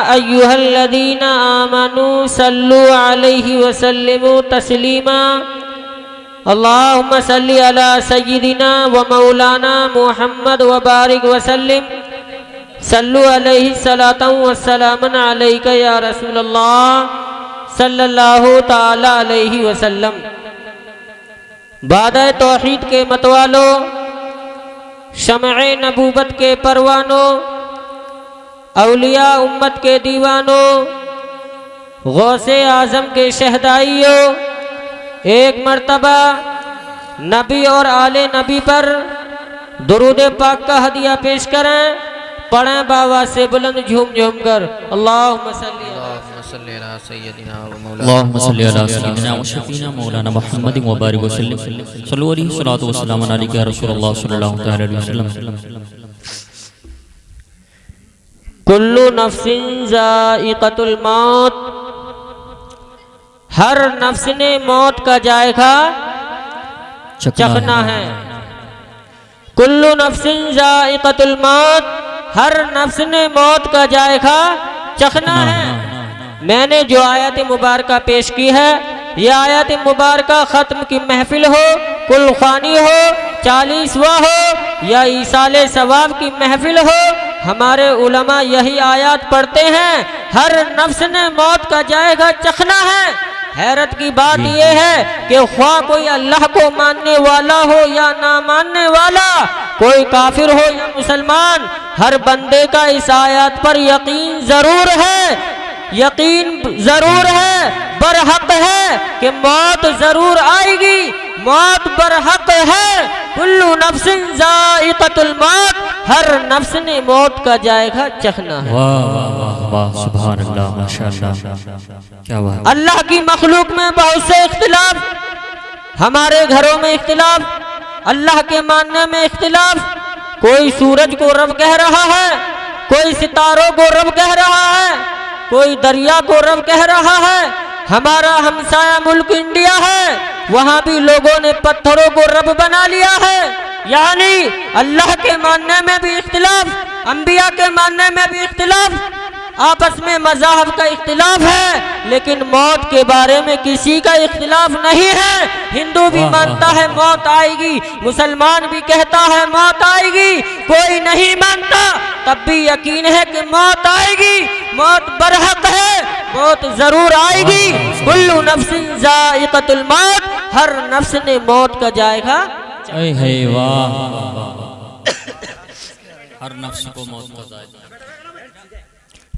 अय्युहल्लज़ीना आमनू सल्लु अलैहि वसल्लिमू तस्लीमा। अल्लाहुम्मा सल्लि अला सय्यिदिना व मौलाना मुहम्मद व बारिक वसल्लिम। सल्लु अलैहि सलातन व सलामन अलैका या रसूलल्लाह सल्लल्लाहु ताला अलैहि वसल्लम। बादे तौहीद के मतवालों, शमए नबूवत के परवानों, औलिया उम्मत के दीवानों, गौसे आज़म के शहदाइयों, एक मर्तबा नबी और आले नबी पर दुरूद पाक का हदिया पेश करें। पढ़ें बाबा से बुलंद झूम झूम कर अल्लाहुम्मा सल्ली अला सय्यदिना व शफीना मौलाना मुहम्मद व बारिक वसल्लम। सल्लल्लाहु अलैहि सल्लल्लाहु वसल्लम अलैहि रसूलुल्लाह सल्लल्लाहु अलैहि वसल्लम। कुल्लु नफ्सिन ज़ाइक़तुल मौत, हर नफ्स ने मौत का जायका चखना है। कुल्लु नफ्सिन ज़ाइक़तुल मौत, हर नफ्स ने मौत का जायका चखना है। मैंने जो आयत मुबारका पेश की है, यह आयत मुबारका ख़त्म की महफिल हो, कुल ख़ानी हो, 40वां हो या ईसाले सवाब की महफिल हो, हमारे उलमा यही आयत पढ़ते हैं। हर नफ्स ने मौत का जायका चखना है। हैरत की बात यह है कि ख्वाह कोई अल्लाह को मानने वाला हो या ना मानने वाला, कोई काफिर हो या मुसलमान, हर बंदे का इस आयत पर यकीन जरूर है, यकीन जरूर है, बरहक है कि मौत जरूर आएगी, मौत बरहक है। कुल्लु नफ्सिन ज़ाइक़तुल मौत, हर नफ्स ने मौत का जायका चखना है। वाह सुभान अल्लाह, माशाअल्लाह, क्या बात। अल्लाह की मखलूक में बहुत से इख्तिलाफ, हमारे घरों में इख्तिलाफ, अल्लाह के मानने में इख्तिलाफ। कोई सूरज को रब कह रहा है, कोई सितारों को रब कह रहा है, कोई दरिया को रब कह रहा है। हमारा हमसाया मुल्क इंडिया है, वहाँ भी लोगों ने पत्थरों को रब बना लिया है। यानी अल्लाह के मानने में भी इख्तिलाफ, अंबिया के मानने में भी इख्तिलाफ, आपस में मज़ाहब का इख्तिलाफ है, लेकिन मौत के बारे में किसी का इख्तिलाफ नहीं है। हिंदू भी मानता है मौत आएगी, मुसलमान भी कहता है मौत आएगी, कोई नहीं मानता तब भी यकीन है कि मौत आएगी, मौत बरहक है, मौत जरूर आएगी। कुल्लु नफ्सिन ज़ाइक़तुल मौत, हर नफ्स ने मौत का जायका। वाह, हर नफ्स को मौत का जायका।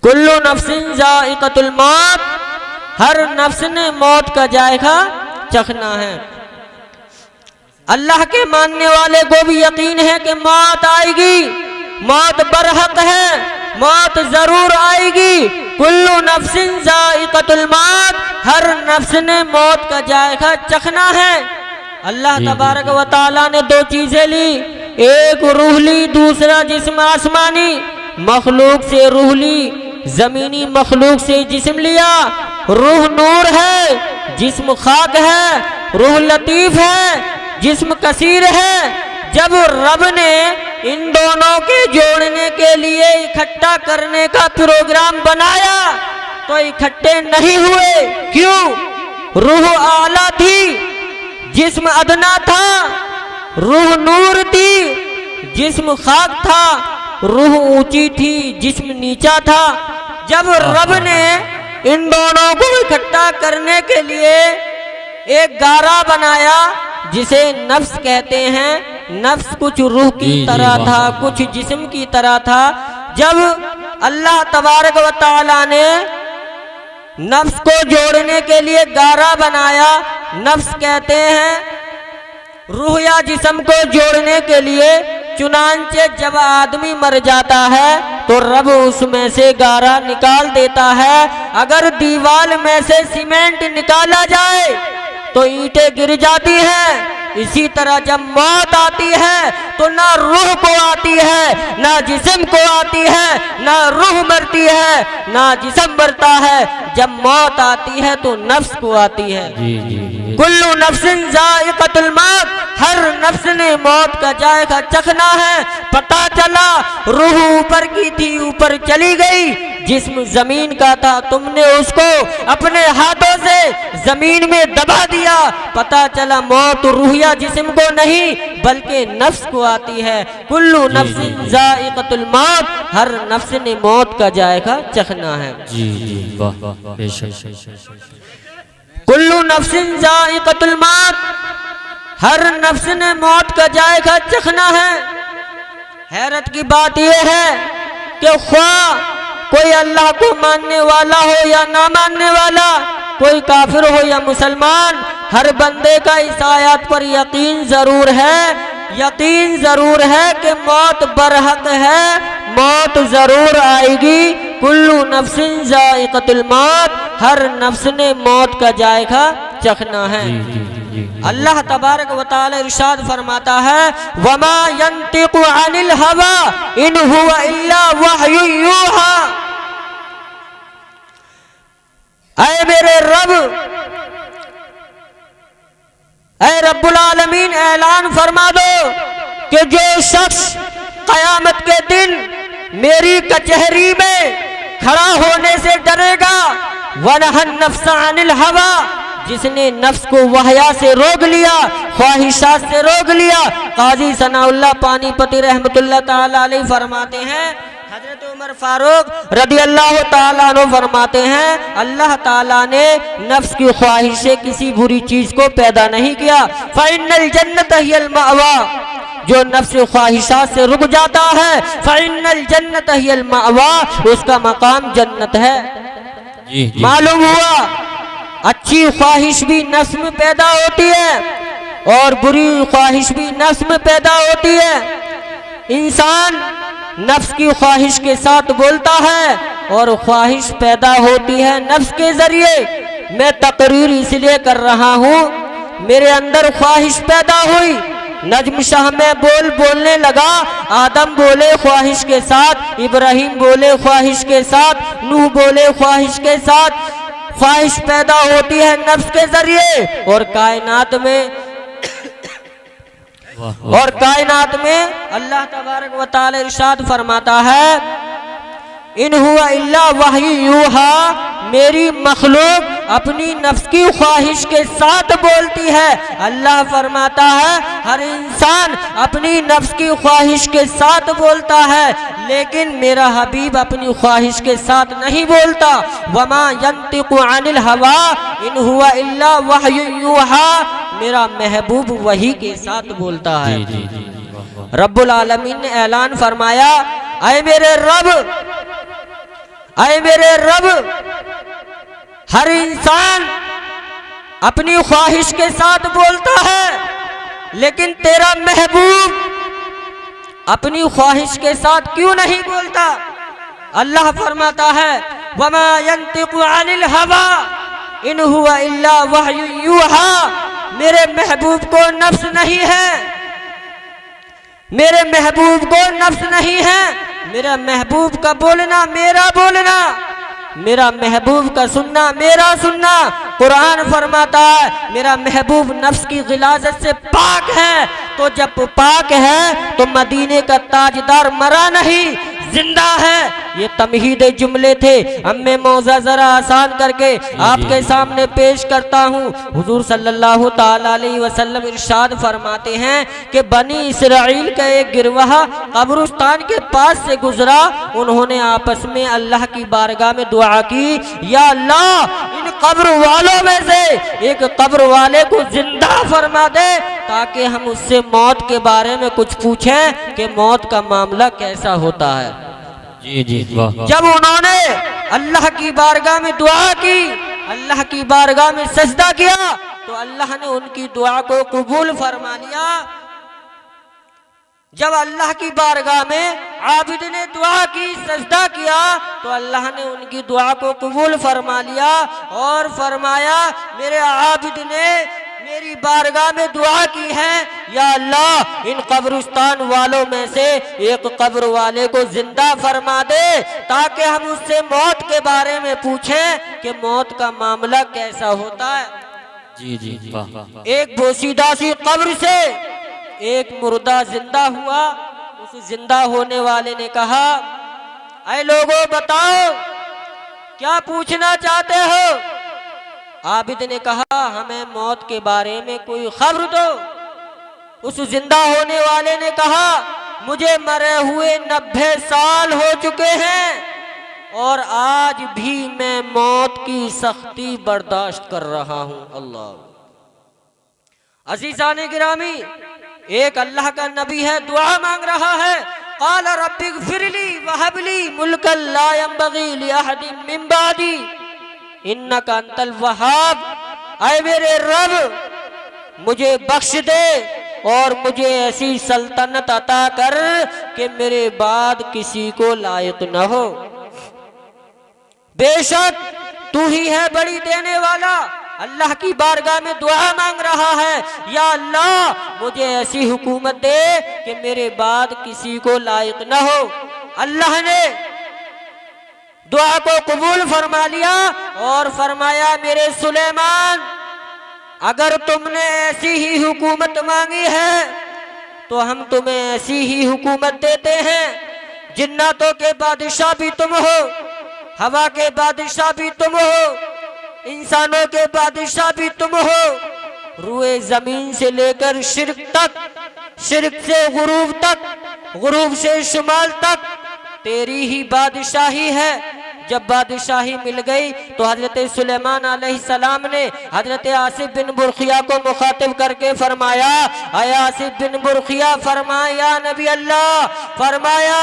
कुल्लु नफ्सिन ज़ाइक़तुल मौत, हर नफ्स ने मौत का जायका चखना है। अल्लाह के मानने वाले को भी यकीन है कि मौत आएगी, मौत बरहक है, मौत जरूर आएगी। कुल्लु नफ्सिन ज़ाइक़तुल मौत, हर नफ्स ने मौत का जायका चखना है। अल्लाह तबारक व तआला ने दो चीजें ली, एक रूह ली, दूसरा जिस्म आसमानी। मखलूक से रूह ली, जमीनी मखलूक से जिस्म लिया। रूह नूर है, जिस्म खाक है, रूह लतीफ है, जिस्म कसीर है। जब रब ने इन दोनों के जोड़ने के लिए इकट्ठा करने का प्रोग्राम बनाया तो इकट्ठे नहीं हुए। क्यों? रूह आला थी, जिस्म अदना था, रूह नूर थी, जिस्म खाक था, रूह ऊंची थी, जिस्म नीचा था। जब रब ने इन दोनों को इकट्ठा करने के लिए एक गारा बनाया जिसे नफ्स कहते हैं, नफ्स कुछ रूह की तरह था, कुछ जिस्म की तरह था। जब अल्लाह तबारक व तआला ने नफ्स को जोड़ने के लिए गारा बनाया, नफ्स कहते हैं रूह या जिस्म को जोड़ने के लिए, चुनांचे जब आदमी मर जाता है तो रब उसमें से गारा निकाल देता है। अगर दीवार में से सीमेंट निकाला जाए तो ईंटें गिर जाती हैं। इसी तरह जब मौत आती है तो ना रूह को आती है, ना जिस्म को आती है, ना रूह मरती है, ना जिस्म मरता है। जब मौत आती है तो नफ्स को आती है। कुल्लु नफ्सिन ज़ाइक़तुल मौत, हर नफ्स ने मौत का जायका चखना है। पता चला रूह ऊपर की थी, ऊपर चली गई, जिस्म जमीन का था, तुमने उसको अपने हाथों से जमीन में दबा दिया। पता चला मौत रूहिया जिस्म को नहीं बल्कि नफ्स को आती है। कुल्लू नफ्सिन जाइक़तुल मौत, हर नफ्स ने मौत का जायका चखना है। जी जी वाह वाह बेशक। कुल्लू नफ्सिन जाइक़तुल मौत, हर नफ्स ने मौत का जायका चखना है। हैरत की बात यह है कि ख्वाह कोई अल्लाह को मानने वाला हो या ना मानने वाला, कोई काफिर हो या मुसलमान, हर बंदे का इस आयत पर यकीन जरूर है, यकीन जरूर है कि मौत बरहक है, मौत जरूर आएगी। कुल्लू नफ्सिन जाइक़तुल मौत, हर नफ्स ने मौत का जायका चखना है। अल्लाह तबारक व तआला इरशाद फरमाता है, वमा यंतिकु अनिल हवा इन हुवा इल्ला वहयु यूहा। ऐ मेरे रब, ऐ रब्बुल आलमीन, ऐलान फरमा दो कि जो शख्स कयामत के दिन मेरी कचहरी में खड़ा होने से डरेगा, वनहन नफ्स अनिल हवा, जिसने नफ्स को वहया से रोक लिया, ख्वाहिशात से रोक लिया। काजी सनाउल्लाह पानीपती रहमतुल्लाह ताला अलैह फरमाते हैं, हजरत उमर फारूक रदियल्लाहु ताला अन्हु फरमाते हैं, अल्लाह ताला ने नफ्स की ख्वाहिश से किसी बुरी चीज को पैदा नहीं किया। फ़इन्नल जन्नत हियल मअवा, जो नफ्स ख्वाहिशात से रुक जाता है, फ़इन्नल जन्नत हियल मअवा, उसका मकाम जन्नत है। मालूम हुआ अच्छी ख्वाहिश भी नफ्स में पैदा होती है और बुरी ख्वाहिश भी नफ्स में पैदा होती है। इंसान नफ्स की ख्वाहिश के साथ बोलता है और ख्वाहिश पैदा होती है नफ्स के जरिए। मैं तकरीर इसलिए कर रहा हूँ, मेरे अंदर ख्वाहिश पैदा हुई, नजम शाह में बोलने लगा, आदम बोले ख्वाहिश के साथ, इब्राहिम बोले ख्वाहिश के साथ, नूह बोले ख्वाहिश के साथ। ख्वाहिश पैदा होती है नफ्स के जरिए और कायनात में अल्लाह तबारक व तआला इरशाद फरमाता है, इन हुआ इल्ला वही यूहा, मेरी मखलूक अपनी नफ्स की ख्वाहिश के साथ बोलती है। अल्लाह फरमाता है हर इंसान अपनी नफ्स की ख्वाहिश के साथ बोलता है, लेकिन मेरा हबीब अपनी ख्वाहिश के साथ नहीं बोलता। वमा यंतिकु अनिल हवा इन हुआ इल्ला वहयु यूहा, मेरा महबूब वही के साथ बोलता है। रब्बुल आलमीन ने ऐलान फरमाया, ऐ मेरे रब, ऐ मेरे रब, हर इंसान अपनी ख्वाहिश के साथ बोलता है, लेकिन तेरा महबूब अपनी ख्वाहिश के साथ क्यों नहीं बोलता? अल्लाह फरमाता है, वमा यंतिकु अनिल हवा इन हुआ इल्ला वहयु यूहा, मेरे महबूब को नफ्स नहीं है, मेरे महबूब को नफ्स नहीं है। मेरा महबूब का बोलना मेरा बोलना, मेरा महबूब का सुनना मेरा सुनना। कुरान फरमाता है मेरा महबूब नफ्स की गिलाजत से पाक है, तो जब पाक है तो मदीने का ताजदार मरा नहीं, जिंदा है। ये तमहीद जुमले थे। अब मैं मौज़ा जरा आसान करके आपके सामने पेश करता हूँ। हुजूर सल्लल्लाहु ताला अलैहि वसल्लम इरशाद फरमाते हैं कि बनी इसराइल का एक गिरवाह कब्रिस्तान के पास से गुजरा। उन्होंने आपस में अल्लाह की बारगाह में दुआ की, या अल्लाह इन कब्र वालों में से एक कब्र वाले को जिंदा फरमा दे, ताकि हम उससे मौत के बारे में कुछ पूछें कि मौत का मामला कैसा होता है। जी जी वाह। जब उन्होंने अल्लाह की बारगाह में दुआ की, अल्लाह की बारगाह में सजदा किया, तो अल्लाह ने उनकी दुआ को कबूल फरमा लिया। जब अल्लाह की बारगाह में आबिद ने दुआ की, सजदा किया, तो अल्लाह ने उनकी दुआ को कबूल फरमा लिया और फरमाया मेरे आबिद ने मेरी बारगाह में दुआ की है, या अल्लाह इन कब्रिस्तान वालों में से एक कब्र वाले को जिंदा फरमा दे, ताकि हम उससे मौत के बारे में पूछें कि मौत का मामला कैसा होता है। जी जी वाह। एक बोसीदा सी कब्र से एक मुर्दा जिंदा हुआ। उस जिंदा होने वाले ने कहा, ऐ लोगों बताओ क्या पूछना चाहते हो? आबिद ने कहा, हमें मौत के बारे में कोई खबर दो। उस जिंदा होने वाले ने कहा, मुझे मरे हुए 90 साल हो चुके हैं और आज भी मैं मौत की सख्ती बर्दाश्त कर रहा हूं। अल्लाह। अज़ीज़ाने गिरामी, एक अल्लाह का नबी है, दुआ मांग रहा है। क़ाल रब्बिग़फ़िरली वहबली मुल्कन ला यंबग़ी लिअहदिन मिन बादी इन्नका अंतल वहाब। ऐ मेरे रब, मुझे बख्श दे और मुझे ऐसी सल्तनत अता कर कि मेरे बाद किसी को लायक न हो। बेशक तू ही है बड़ी देने वाला। अल्लाह की बारगाह में दुआ मांग रहा है, या अल्लाह मुझे ऐसी हुकूमत दे कि मेरे बाद किसी को लायक न हो। अल्लाह ने दुआ को कबूल फरमा लिया और फरमाया, मेरे सुलेमान, अगर तुमने ऐसी ही हुकूमत मांगी है तो हम तुम्हें ऐसी ही हुकूमत देते हैं। जिन्नातों के बादशाह भी तुम हो, हवा के बादशाह भी तुम हो, इंसानों के बादशाह भी तुम हो। रूए जमीन से लेकर शिर्क तक, शिर्क से गुरूब तक, गुरूब से शुमाल तक तेरी ही बादशाही है। जब बादशाही मिल गई तो हजरत सुलेमान अलैहिस्सलाम ने हजरत आसिफ बिन बुरखिया को मुखातिब करके फरमाया, आय आसिफ बिन बुरखिया, फरमाया नबी अल्लाह, फरमाया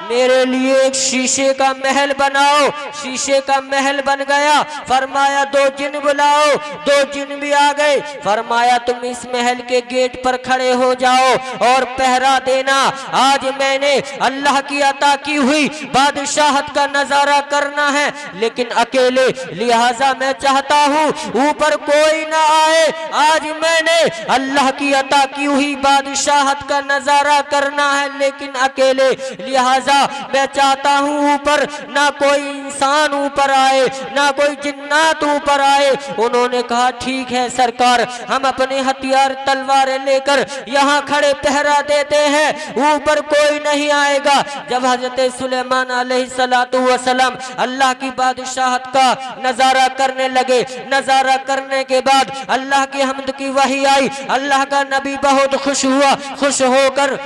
मेरे लिए एक शीशे का महल बनाओ। शीशे का महल बन गया। फरमाया 2 जिन बुलाओ। 2 जिन भी आ गए। फरमाया तुम इस महल के गेट पर खड़े हो जाओ और पहरा देना। आज मैंने अल्लाह की अता की हुई बादशाहत का नजारा करना है, लेकिन अकेले, लिहाजा मैं चाहता हूँ ऊपर कोई ना आए। आज मैंने अल्लाह की अता की हुई बादशाहत का नजारा करना है, लेकिन अकेले, लिहाजा मैं चाहता हूँ ऊपर ना कोई इंसान ऊपर आए, ना कोई जिन्नात ऊपर आए। उन्होंने कहा, ठीक है सरकार, हम अपने हथियार तलवारें लेकर यहाँ खड़े पहरा देते हैं, ऊपर कोई नहीं आएगा। जब हजरत सुलेमान अलैहिस्सलातु वस्सलाम अल्लाह की बादशाहत का नजारा करने लगे, नजारा करने के बाद अल्लाह की हम्द की वही आई। अल्लाह का नबी बहुत खुश हुआ। खुश होकर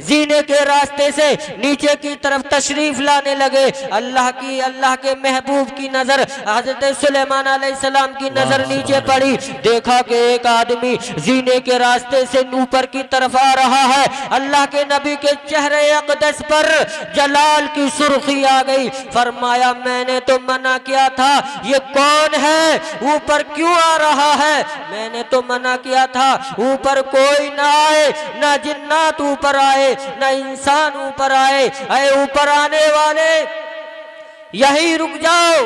जीने के रास्ते से नीचे की तरफ तशरीफ लाने लगे। अल्लाह के महबूब की नजर, हजरत सुलेमान अलैहिस्सलाम की नजर नीचे पड़ी। देखा कि एक आदमी जीने के रास्ते से ऊपर की तरफ आ रहा है। अल्लाह के नबी के चेहरे अक़दस पर जलाल की सुर्खी आ गई। फरमाया, मैंने तो मना किया था, ये कौन है, ऊपर क्यों आ रहा है? मैंने तो मना किया था ऊपर कोई ना आए, ना जिन्नात ऊपर आए, न इंसान ऊपर आए। अरे ऊपर आने वाले, यही रुक जाओ,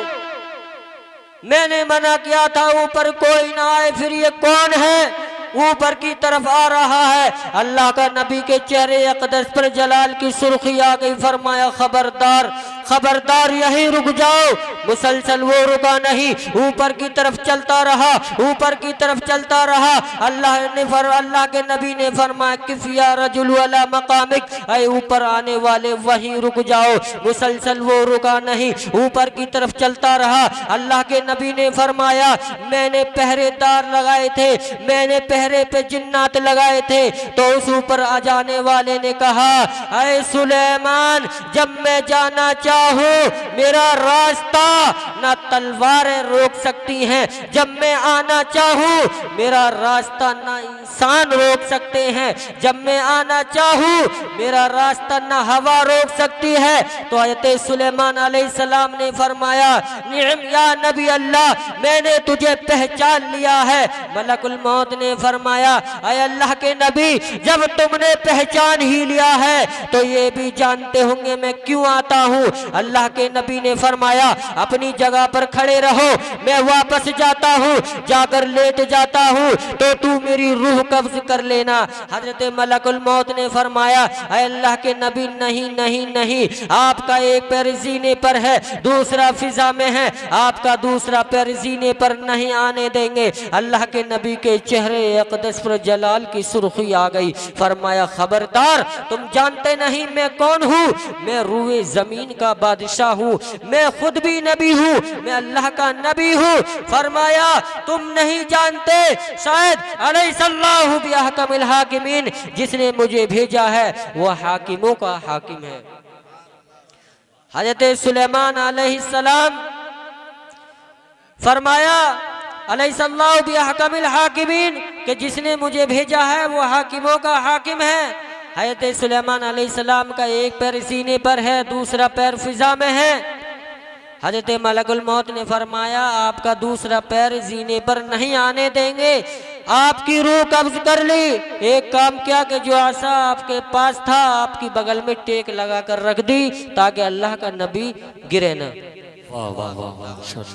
मैंने मना किया था ऊपर कोई ना आए। फिर ये कौन है ऊपर की तरफ आ रहा है? अल्लाह का नबी के चेहरे अक़दस पर जलाल की सुर्खी आ गई। फरमाया, खबरदार, खबरदार, यही रुक जाओ। मुसलसल वो रुका नहीं, ऊपर की तरफ चलता रहा, ऊपर की तरफ चलता रहा। अल्लाह के नबी ने फरमाया, किफिया रजुल अला मकामिक, ऐ ऊपर आने वाले वहीं रुक जाओ। मुसलसल वो रुका नहीं, ऊपर की तरफ चलता रहा। अल्लाह के नबी ने फरमाया, मैंने पहरेदार लगाए थे, मैंने पहरे पे जिन्नात लगाए थे। तो उस ऊपर आ जाने वाले ने कहा, ऐ सुलेमान, जब मैं जाना चाहूं मेरा रास्ता ना तलवारें रोक सकती हैं, जब मैं आना चाहूं मेरा रास्ता ना इंसान रोक सकते हैं, जब मैं आना चाहूं मेरा रास्ता ना हवा रोक सकती है। तो हज़रत सुलेमान अलैहिस्सलाम ने फरमाया, निअम या नबी अल्लाह, मैंने तुझे पहचान लिया है। मलकुल मौत ने फरमाया, ऐ अल्लाह के नबी, जब तुमने पहचान ही लिया है तो ये भी जानते होंगे मैं क्यों आता हूँ। अल्लाह के नबी ने फरमाया, अपनी जगह पर खड़े रहो, मैं वापस जाता हूँ, जाकर लेट जाता हूँ तो तू मेरी रूह कब्ज कर लेना। हजरत मलकुल मौत ने फरमाया, ऐ अल्लाह के नबी, नहीं नहीं नहीं, आपका एक पैर जीने पर है, दूसरा फिजा में है, आपका दूसरा पैर जीने पर नहीं आने देंगे। अल्लाह के नबी के चेहरे अक़दस पर जलाल की सुर्खी आ गई। फरमाया, खबरदार, तुम जानते नहीं मैं कौन हूँ, मैं रूए जमीन का का बादशाह हूँ, मैं खुद भी नबी हूँ, मैं अल्लाह का नबी हूँ। फरमाया तुम नहीं जानते शायद अलैहिस्सलाहु बिअहकमिल हाकिमीन, जिसने मुझे भेजा है वो हाकिमों का हाकिम है। हजरत सुलेमान अलैहिस्सलाम फरमाया अलैहिस्सलाहु बिअहकमिल हाकिमीन कि जिसने मुझे भेजा है वो हाकिमों का हाकिम है। हजरत सुलेमान अलैहिस्सलाम का एक पैर सीने पर है, दूसरा पैर फिजा में है। हजरत मलकुल मौत ने फरमाया आपका दूसरा पैर जीने पर नहीं आने देंगे, आपकी रूह कब्ज कर ली। एक काम किया कि जो आशा आपके पास था आपकी बगल में टेक लगा कर रख दी ताकि अल्लाह का नबी गिरे न। वाह वाह वाह, माशा